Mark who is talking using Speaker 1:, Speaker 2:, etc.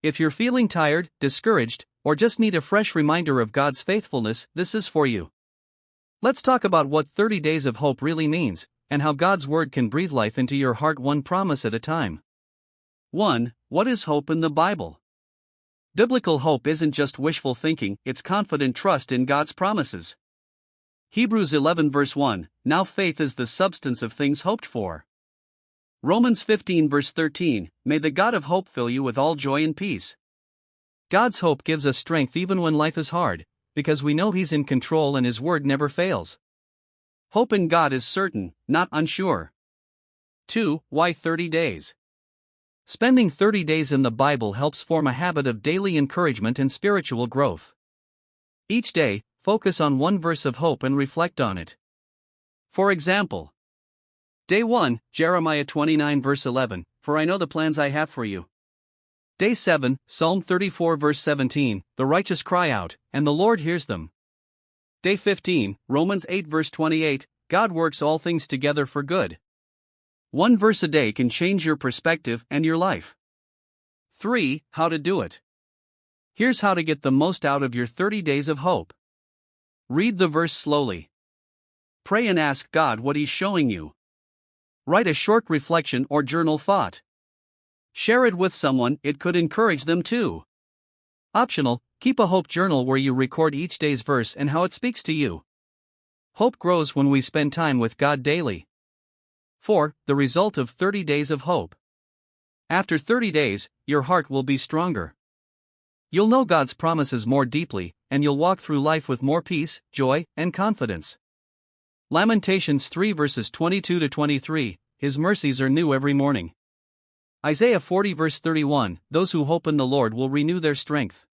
Speaker 1: If you're feeling tired, discouraged, or just need a fresh reminder of God's faithfulness, this is for you. Let's talk about what 30 days of hope really means, and how God's Word can breathe life into your heart one promise at a time. 1. What is hope in the Bible? Biblical hope isn't just wishful thinking, it's confident trust in God's promises. Hebrews 11 verse 1, now faith is the substance of things hoped for. Romans 15 verse 13, may the God of hope fill you with all joy and peace. God's hope gives us strength even when life is hard, because we know He's in control and His word never fails. Hope in God is certain, not unsure. 2. Why 30 days? Spending 30 days in the Bible helps form a habit of daily encouragement and spiritual growth. Each day, focus on one verse of hope and reflect on it. For example, Day 1, Jeremiah 29 verse 11, for I know the plans I have for you. Day 7, Psalm 34 verse 17, the righteous cry out, and the Lord hears them. Day 15, Romans 8 verse 28, God works all things together for good. One verse a day can change your perspective and your life. 3. How to do it. Here's how to get the most out of your 30 days of hope. Read the verse slowly. Pray and ask God what He's showing you. Write a short reflection or journal thought. Share it with someone, it could encourage them too. Optional, keep a hope journal where you record each day's verse and how it speaks to you. Hope grows when we spend time with God daily. 4. The result of 30 days of hope. After 30 days, your heart will be stronger. You'll know God's promises more deeply, and you'll walk through life with more peace, joy, and confidence. Lamentations 3 verses 22 to 23, His mercies are new every morning. Isaiah 40 verse 31, those who hope in the Lord will renew their strength.